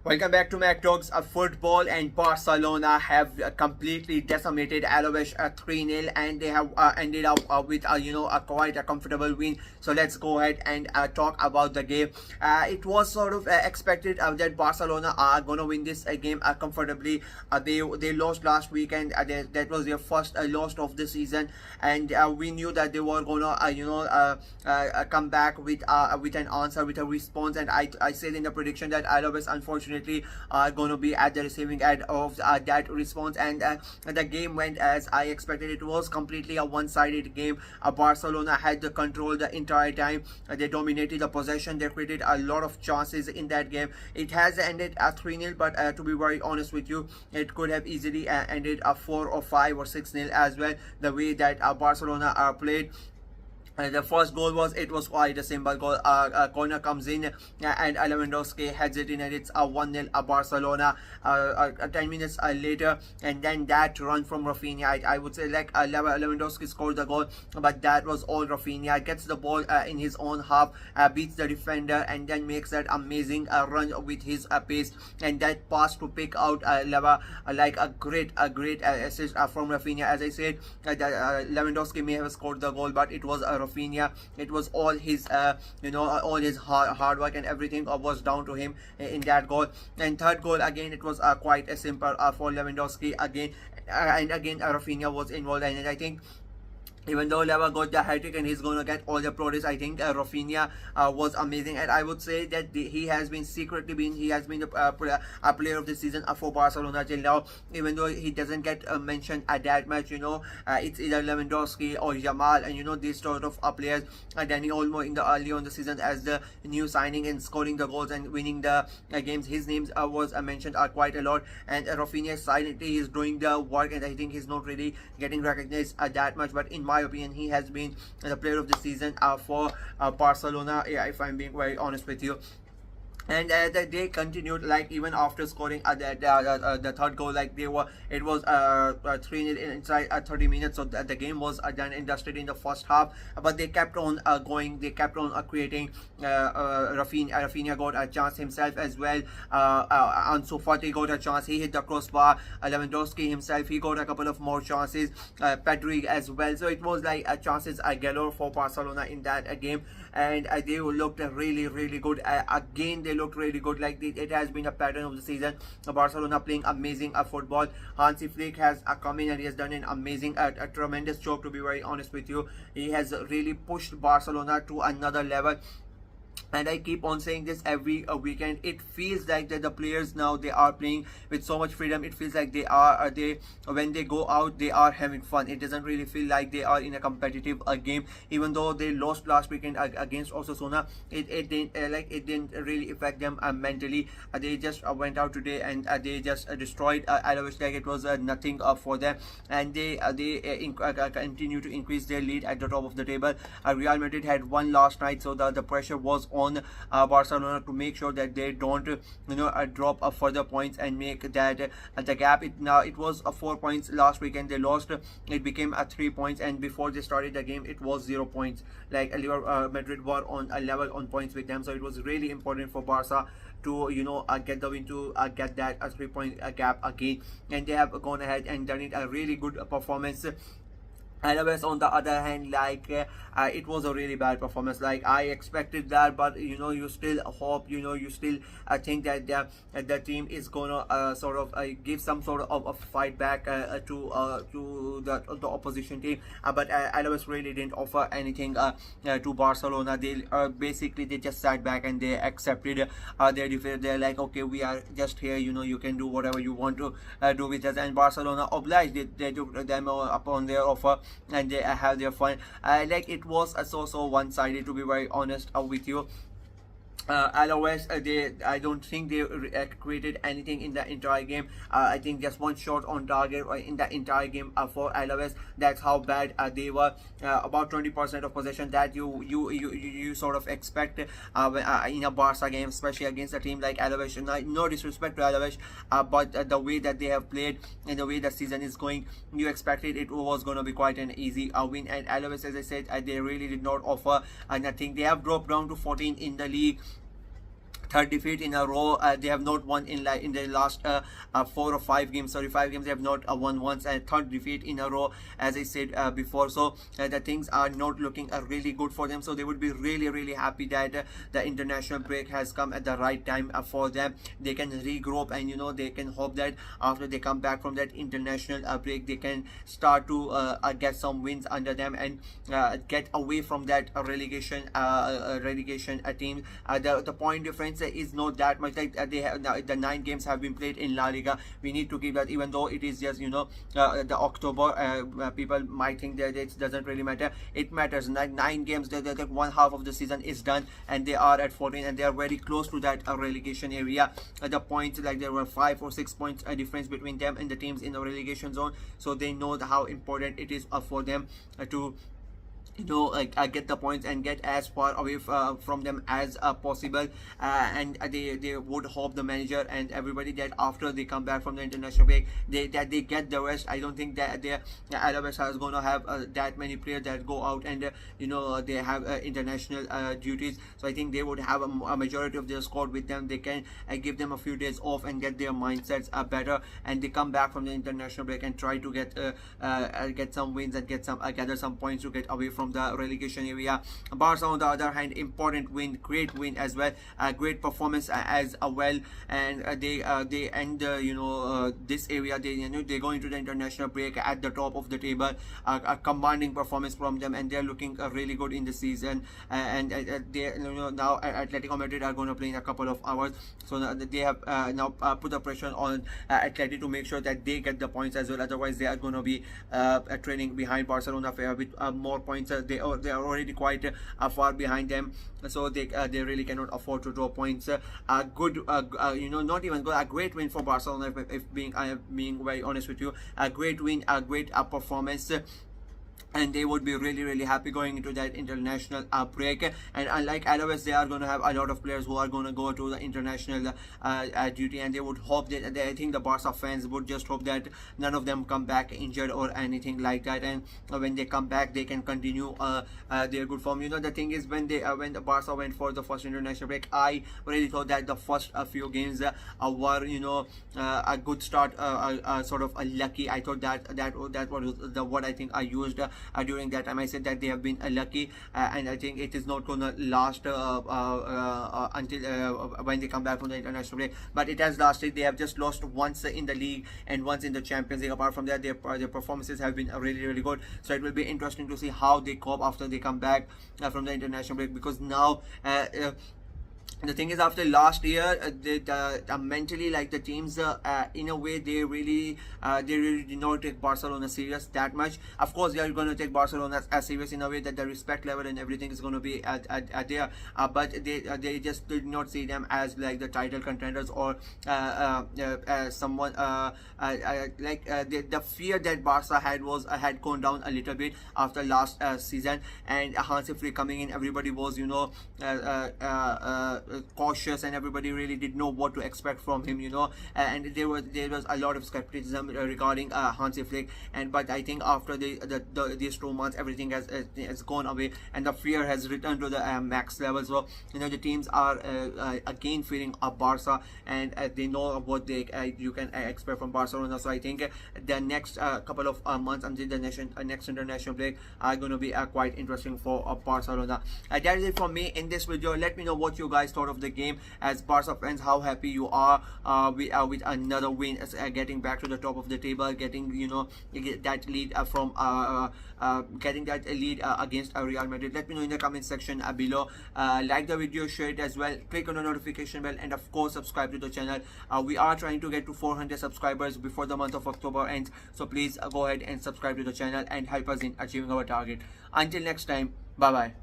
Welcome back to Mac Talks. Football and Barcelona have completely decimated Alaves 3-0, and they have ended up with a quite a comfortable win. So let's go ahead and talk about the game. It was sort of expected that Barcelona are gonna win this game comfortably. They lost last weekend. That was their first loss of the season, and we knew that they were gonna come back with an answer, with a response. And I said in the prediction that Alaves unfortunately are going to be at the receiving end of that response, and the game went as I expected. It was completely a one-sided game. Barcelona had the control the entire time. They dominated the possession. They created a lot of chances in that game. It has ended at 3-0, but to be very honest with you, it could have easily ended 4 or 5 or 6-0 as well, the way that Barcelona played. The first goal was quite a simple goal. A corner comes in and Lewandowski heads it in, and it's a 1-0 Barcelona. 10 minutes later, and then that run from Rafinha, I would say like Lewandowski scored the goal, but that was all Rafinha. Gets the ball in his own half, beats the defender, and then makes that amazing run with his pace, and that pass to pick out like a great assist from Rafinha. As I said, Lewandowski may have scored the goal, but it was Rafinha. It was all his all his hard work, and everything was down to him in that goal. And third goal, again, it was quite a simple for Lewandowski again, and again Rafinha was involved in it. I think even though Leva got the hat-trick and he's going to get all the praise, I think Rafinha was amazing, and I would say that he has been a player of the season for Barcelona till now. Even though he doesn't get mentioned at that much, it's either Lewandowski or Yamal, and these sort of players. Danny Olmo in the early on the season as the new signing and scoring the goals and winning the games. His names was mentioned quite a lot, and Rafinha silently is doing the work, and I think he's not really getting recognized that much. But in my opinion, he has been the player of the season for Barcelona, if I'm being very honest with you. And they continued, like, even after scoring the third goal, like it was 3-0 inside 30 minutes. So the game was done and dusted in the first half, but they kept on going. They kept on creating. Rafinha got a chance himself as well. Ansu Fati got a chance. He hit the crossbar. Lewandowski himself, he got a couple of more chances. Pedri as well. So it was like chances galore for Barcelona in that game, and they looked really good. Again, they looked really good. Like it has been a pattern of the season. Barcelona playing amazing football. Hansi Flick has come in and he has done an amazing, a tremendous job, to be very honest with you. He has really pushed Barcelona to another level. And I keep on saying this every weekend. It feels like that the players now, they are playing with so much freedom. It feels like they when they go out, they are having fun. It doesn't really feel like they are in a competitive game. Even though they lost last weekend against Osasuna, it didn't really affect them mentally. They just went out today and they just destroyed Alaves like it was nothing for them, and they continue to increase their lead at the top of the table. Real Madrid had won last night, so the pressure was on Barcelona to make sure that they don't drop further points and make that the gap. It was 4 points last weekend. They lost. It became 3 points, and before they started the game, it was 0 points. Like Madrid were on a level on points with them, so it was really important for Barca to get the win, to get that 3-point gap again, and they have gone ahead and done it. A really good performance. Alaves, on the other hand, like it was a really bad performance. Like I expected that, but you still hope, you still think that the team is gonna sort of give some sort of a fight back to the opposition team. But Alaves really didn't offer anything to Barcelona. They basically they just sat back and they accepted their defeat. They're like, okay, we are just here. You can do whatever you want to do with us. And Barcelona obliged. They took them upon their offer, and they have their fun. Like it was so one-sided, to be very honest with you. Alaves, I don't think they created anything in the entire game. I think just one shot on target in the entire game for Alaves. That's how bad they were. About 20% of possession that you sort of expect in a Barca game, especially against a team like Alaves. No disrespect to Alaves, but the way that they have played and the way the season is going, you expected it was going to be quite an easy win. And Alaves, as I said, they really did not offer nothing. They have dropped down to 14 in the league. third defeat in a row. They have not won in the last 5 games. Sorry, 5 games. They have not won once. And third defeat in a row, as I said before. So the things are not looking really good for them. So they would be really happy that the international break has come at the right time for them. They can regroup, and they can hope that after they come back from that international break, they can start to get some wins under them and get away from that relegation team. The point difference is not that much. Like they have the 9 games have been played in La Liga. We need to keep that, even though it is just the October. People might think that it doesn't really matter. It matters. 9 games. That one half of the season is done, and they are at 14, and they are very close to that relegation area. The points, like there were 5 or 6 points difference between them and the teams in the relegation zone. So they know how important it is for them to get the points and get as far away from them as possible, and they would hope, the manager and everybody, that after they come back from the international break, they get the rest. I don't think that Alaves is going to have that many players that go out and they have international duties. So I think they would have a majority of their squad with them. They can give them a few days off and get their mindsets better, and they come back from the international break and try to get some wins and gather some points to get away from the relegation area. Barca, on the other hand, important win, great win as well, great performance as well, and they end this area. They go into the international break at the top of the table. A commanding performance from them, and they're looking really good in the season. And they now Atletico Madrid are going to play in a couple of hours, so they have now put the pressure on Atleti to make sure that they get the points as well. Otherwise, they are going to be trailing behind Barcelona with more points. They are already quite far behind them, so they really cannot afford to draw points. Good, not even good. A great win for Barcelona. If I am being very honest with you, a great win, a great performance. And they would be really happy going into that international break. And unlike Alaves, they are going to have a lot of players who are going to go to the international duty, and they would hope that I think the Barca fans would just hope that none of them come back injured or anything like that, and when they come back, they can continue their good form. The thing is, when the Barca went for the first international break, I really thought that the first few games were a good start, sort of lucky. I thought that was the word I think I used during that time. I said that they have been lucky, and I think it is not going to last until when they come back from the international break. But it has lasted. They have just lost once in the league and once in the Champions League. Apart from that, their performances have been really good. So it will be interesting to see how they cope after they come back from the international break, because now the thing is, after last year, mentally, like the teams, in a way, they really did not take Barcelona serious that much. Of course, they are going to take Barcelona as serious in a way that the respect level and everything is going to be at there. But they just did not see them as like the title contenders or someone the fear that Barca had gone down a little bit after last season, and Hansi Flick coming in, everybody was cautious, and everybody really did know what to expect from him, and there was a lot of skepticism regarding Hansi Flick, but I think after these 2 months, everything has gone away, and the fear has returned to the max level. So the teams are again feeling Barca, and they know what you can expect from Barcelona. So I think the next couple of months until the next international break are going to be quite interesting for Barcelona. That is it from me in this video. Let me know what you guys thought of the game. As Barca fans, how happy you are with another win, getting back to the top of the table, getting that lead getting that lead against Real Madrid. Let me know in the comment section below. Like the video, share it as well, click on the notification bell, and of course subscribe to the channel. We are trying to get to 400 subscribers before the month of October ends, so please go ahead and subscribe to the channel and help us in achieving our target. Until next time, bye bye.